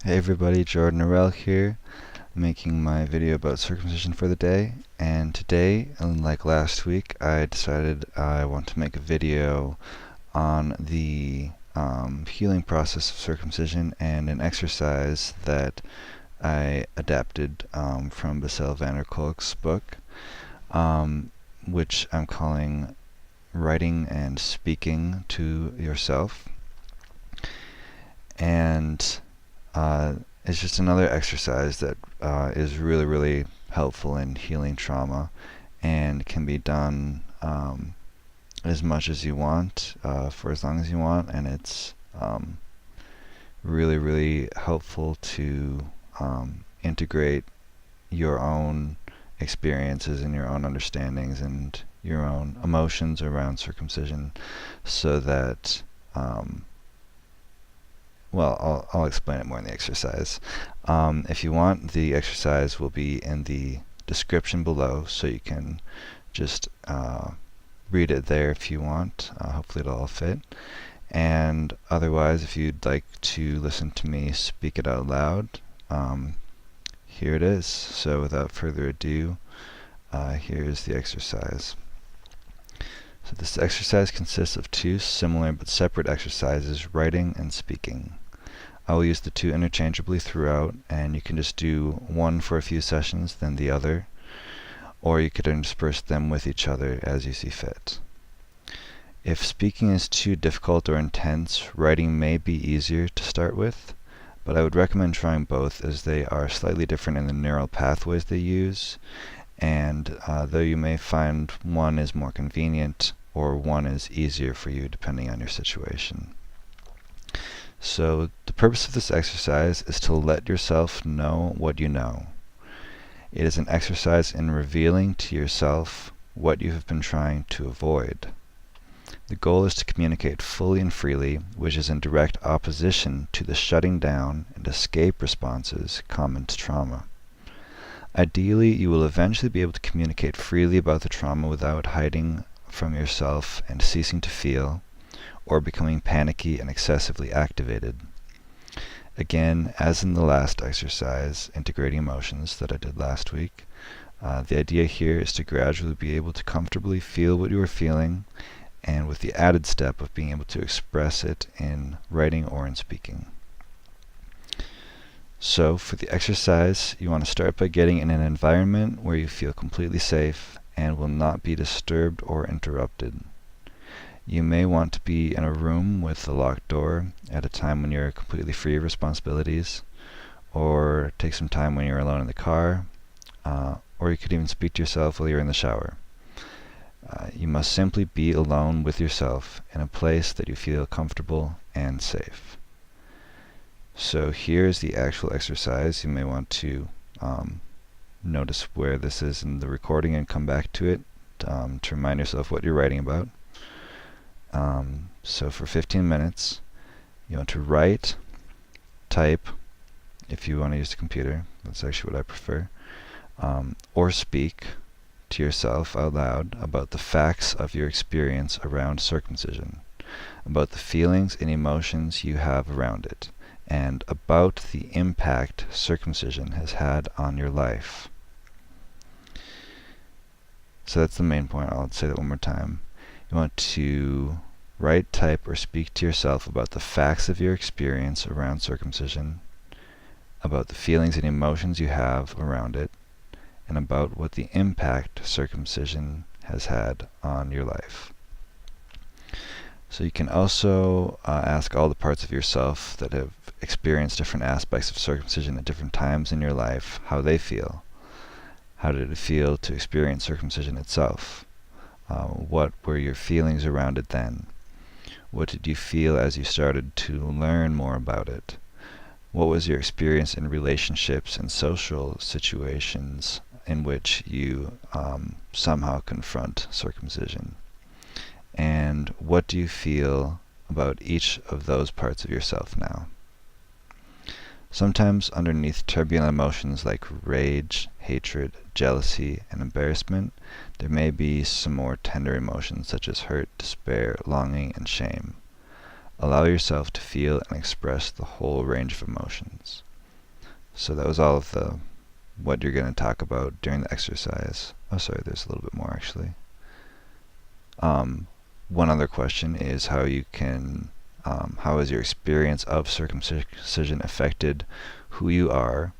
Hey everybody, Jordan Arell here, making my video about circumcision for the day. And today, unlike last week, I decided I want to make a video on the healing process of circumcision and an exercise that I adapted from Bassel van der Kolk's book, which I'm calling Writing and Speaking to Yourself. And it's just another exercise that is really helpful in healing trauma and can be done as much as you want for as long as you want, and it's really helpful to integrate your own experiences and your own understandings and your own emotions around circumcision so that well, I'll explain it more in the exercise. If you want, the exercise will be in the description below, so you can just read it there if you want. Hopefully it'll all fit. And otherwise, if you'd like to listen to me speak it out loud, here it is. So without further ado, here's the exercise. So this exercise consists of two similar but separate exercises, writing and speaking. I will use the two interchangeably throughout, and you can just do one for a few sessions, then the other, or you could intersperse them with each other as you see fit. If speaking is too difficult or intense, writing may be easier to start with, but I would recommend trying both as they are slightly different in the neural pathways they use, and though you may find one is more convenient or one is easier for you depending on your situation. So the purpose of this exercise is to let yourself know what you know. It is an exercise in revealing to yourself what you have been trying to avoid. The goal is to communicate fully and freely, which is in direct opposition to the shutting down and escape responses common to trauma. Ideally, you will eventually be able to communicate freely about the trauma without hiding from yourself and ceasing to feel, or becoming panicky and excessively activated. Again, as in the last exercise, integrating emotions that I did last week, the idea here is to gradually be able to comfortably feel what you are feeling, and with the added step of being able to express it in writing or in speaking. So for the exercise, you want to start by getting in an environment where you feel completely safe and will not be disturbed or interrupted. You may want to be in a room with a locked door at a time when you're completely free of responsibilities, or take some time when you're alone in the car, or you could even speak to yourself while you're in the shower. You must simply be alone with yourself in a place that you feel comfortable and safe. So here's the actual exercise. You may want to notice where this is in the recording and come back to it to remind yourself what you're writing about. So for 15 minutes, you want to write, type, if you want to use the computer, that's actually what I prefer, or speak to yourself out loud about the facts of your experience around circumcision, about the feelings and emotions you have around it, and about the impact circumcision has had on your life. So that's the main point. I'll say that one more time. You want to write, type, or speak to yourself about the facts of your experience around circumcision, about the feelings and emotions you have around it, and about what the impact circumcision has had on your life. So you can also ask all the parts of yourself that have experienced different aspects of circumcision at different times in your life, how they feel. How did it feel to experience circumcision itself? What were your feelings around it then? What did you feel as you started to learn more about it? What was your experience in relationships and social situations in which you somehow confront circumcision? And what do you feel about each of those parts of yourself now? Sometimes underneath turbulent emotions like rage, hatred, jealousy, and embarrassment, there may be some more tender emotions such as hurt, despair, longing, and shame. Allow yourself to feel and express the whole range of emotions. So that was all of what you're going to talk about during the exercise. Oh, sorry, there's a little bit more actually. One other question is how has your experience of circumcision affected who you are,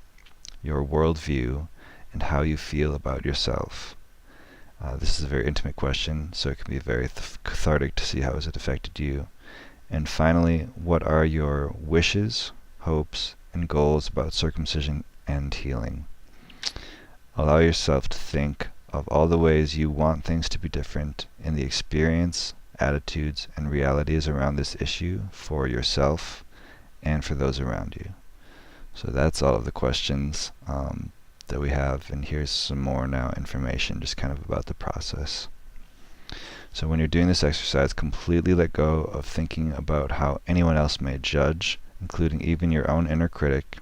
your worldview, and how you feel about yourself? This is a very intimate question, so it can be very cathartic to see how has it affected you. And finally, what are your wishes, hopes, and goals about circumcision and healing? Allow yourself to think of all the ways you want things to be different in the experience, attitudes, and realities around this issue for yourself and for those around you. So that's all of the questions that we have, and here's some more now information just kind of about the process. So when you're doing this exercise, completely let go of thinking about how anyone else may judge, including even your own inner critic,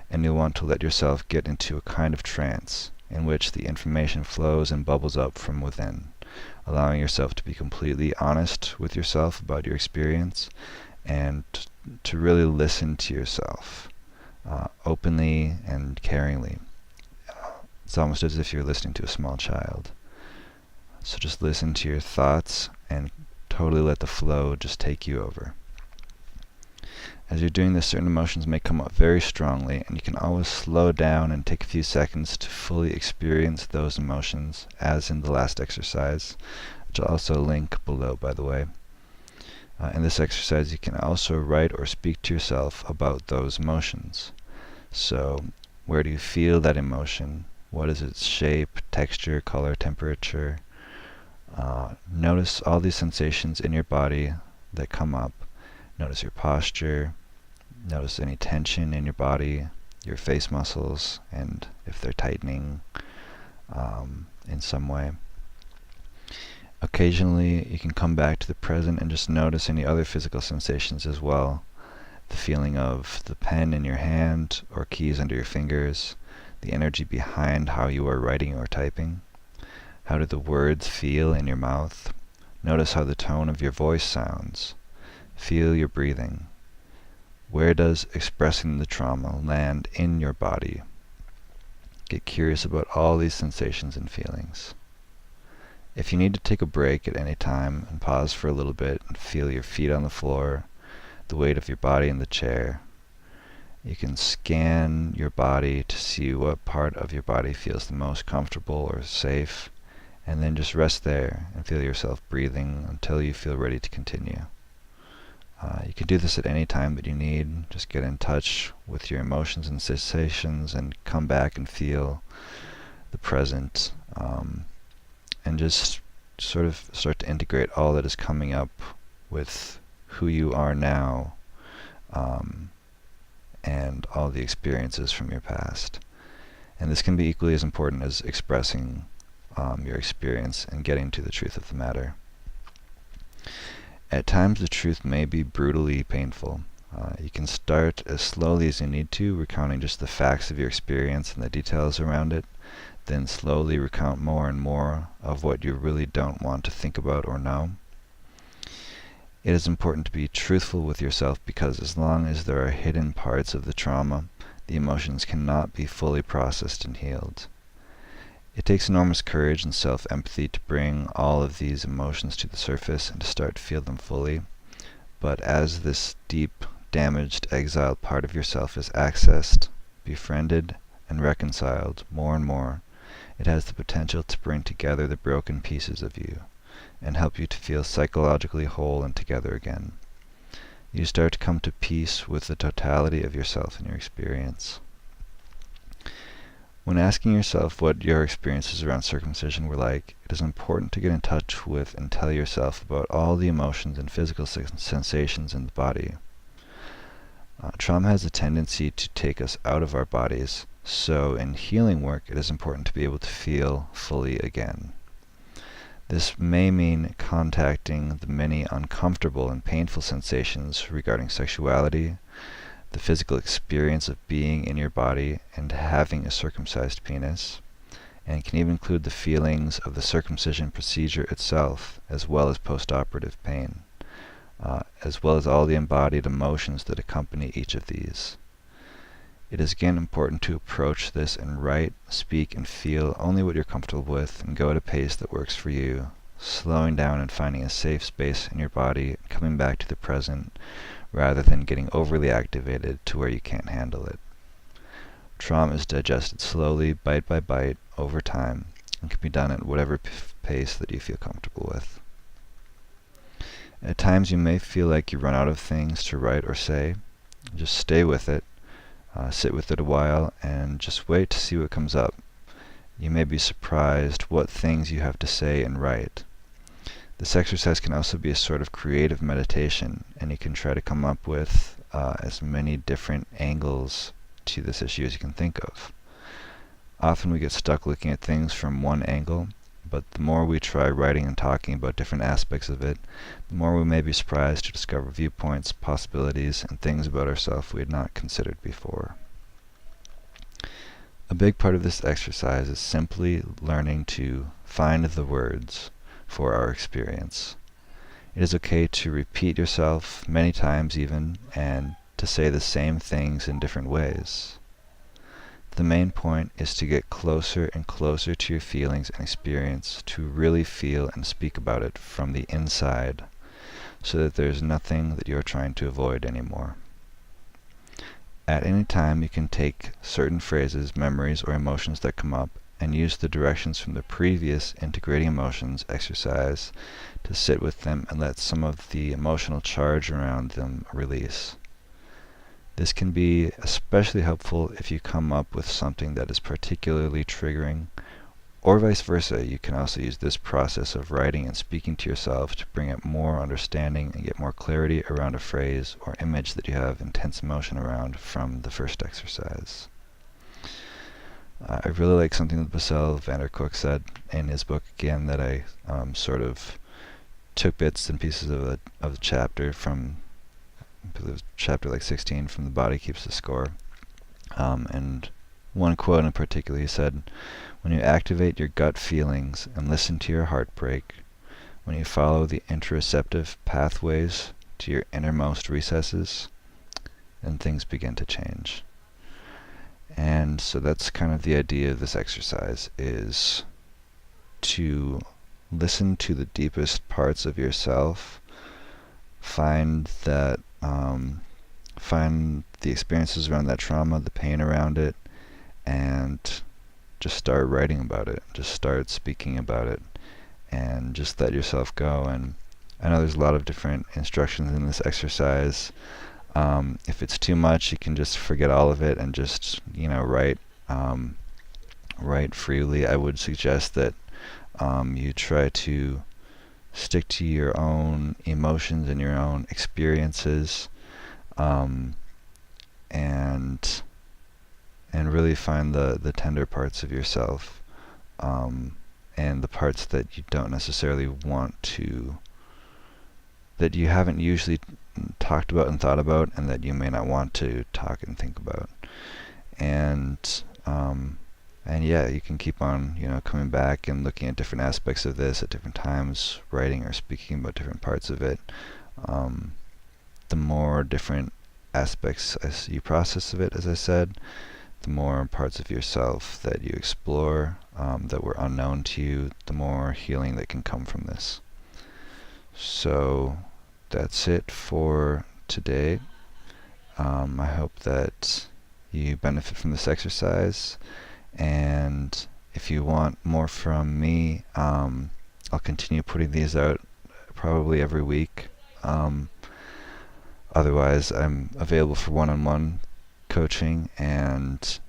and you'll want to let yourself get into a kind of trance in which the information flows and bubbles up from within, allowing yourself to be completely honest with yourself about your experience and to really listen to yourself openly and caringly. It's almost as if you're listening to a small child. So just listen to your thoughts and totally let the flow just take you over. As you're doing this, certain emotions may come up very strongly, and you can always slow down and take a few seconds to fully experience those emotions, as in the last exercise, which I'll also link below, by the way. In this exercise, you can also write or speak to yourself about those emotions. So, where do you feel that emotion? What is its shape, texture, color, temperature? Notice all these sensations in your body that come up. Notice your posture. Notice any tension in your body, your face muscles, and if they're tightening in some way. Occasionally, you can come back to the present and just notice any other physical sensations as well. The feeling of the pen in your hand or keys under your fingers, the energy behind how you are writing or typing. How do the words feel in your mouth? Notice how the tone of your voice sounds. Feel your breathing. Where does expressing the trauma land in your body? Get curious about all these sensations and feelings. If you need to take a break at any time and pause for a little bit and feel your feet on the floor, the weight of your body in the chair, you can scan your body to see what part of your body feels the most comfortable or safe, and then just rest there and feel yourself breathing until you feel ready to continue. You can do this at any time that you need. Just get in touch with your emotions and sensations and come back and feel the present, and just sort of start to integrate all that is coming up with who you are now, and all the experiences from your past. And this can be equally as important as expressing your experience and getting to the truth of the matter. At times the truth may be brutally painful. You can start as slowly as you need to, recounting just the facts of your experience and the details around it, then slowly recount more and more of what you really don't want to think about or know. It is important to be truthful with yourself because as long as there are hidden parts of the trauma, the emotions cannot be fully processed and healed. It takes enormous courage and self-empathy to bring all of these emotions to the surface and to start to feel them fully. But as this deep, damaged, exiled part of yourself is accessed, befriended, and reconciled more and more, it has the potential to bring together the broken pieces of you and help you to feel psychologically whole and together again. You start to come to peace with the totality of yourself and your experience. When asking yourself what your experiences around circumcision were like, it is important to get in touch with and tell yourself about all the emotions and physical sensations in the body. Trauma has a tendency to take us out of our bodies, so in healing work it is important to be able to feel fully again. This may mean contacting the many uncomfortable and painful sensations regarding sexuality, the physical experience of being in your body and having a circumcised penis, and can even include the feelings of the circumcision procedure itself, as well as post-operative pain, as well as all the embodied emotions that accompany each of these. It is again important to approach this and write, speak, and feel only what you're comfortable with and go at a pace that works for you, slowing down and finding a safe space in your body and coming back to the present rather than getting overly activated to where you can't handle it. Trauma is digested slowly, bite by bite, over time, and can be done at whatever pace that you feel comfortable with. At times you may feel like you run out of things to write or say. Just stay with it. Sit with it a while and just wait to see what comes up. You may be surprised what things you have to say and write. This exercise can also be a sort of creative meditation, and you can try to come up with as many different angles to this issue as you can think of. Often we get stuck looking at things from one angle, but the more we try writing and talking about different aspects of it, the more we may be surprised to discover viewpoints, possibilities, and things about ourselves we had not considered before. A big part of this exercise is simply learning to find the words for our experience. It is okay to repeat yourself many times even, and to say the same things in different ways. The main point is to get closer and closer to your feelings and experience, to really feel and speak about it from the inside, so that there's nothing that you're trying to avoid anymore. At any time you can take certain phrases, memories, or emotions that come up and use the directions from the previous integrating emotions exercise to sit with them and let some of the emotional charge around them release. This can be especially helpful if you come up with something that is particularly triggering, or vice versa. You can also use this process of writing and speaking to yourself to bring up more understanding and get more clarity around a phrase or image that you have intense emotion around from the first exercise. I really like something that Bessel van der Kolk said in his book again, that I sort of took bits and pieces of the chapter from chapter like 16 from The Body Keeps the Score. And one quote in particular, he said, "When you activate your gut feelings and listen to your heartbreak, when you follow the interoceptive pathways to your innermost recesses, then things begin to change." And so that's kind of the idea of this exercise, is to listen to the deepest parts of yourself, find the experiences around that trauma, the pain around it, and just start writing about it, just start speaking about it, and just let yourself go. And I know there's a lot of different instructions in this exercise. If it's too much, you can just forget all of it and just, write freely. I would suggest that you try to stick to your own emotions and your own experiences, and really find the tender parts of yourself, and the parts that you don't necessarily want to, that you haven't usually talked about and thought about, and that you may not want to talk and think about. And yeah, you can keep on, coming back and looking at different aspects of this at different times, writing or speaking about different parts of it. The more different aspects as you process of it, as I said, the more parts of yourself that you explore that were unknown to you, the more healing that can come from this. So that's it for today. I hope that you benefit from this exercise, and if you want more from me, I'll continue putting these out probably every week. Otherwise, I'm available for one-on-one coaching, and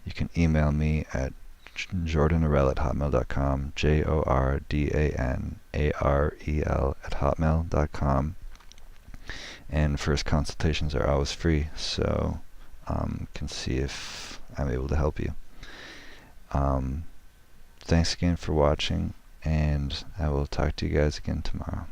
you can email me at jordanarel@hotmail.com, jordanarel@hotmail.com. And first consultations are always free, so can see if I'm able to help you. Thanks again for watching, and I will talk to you guys again tomorrow.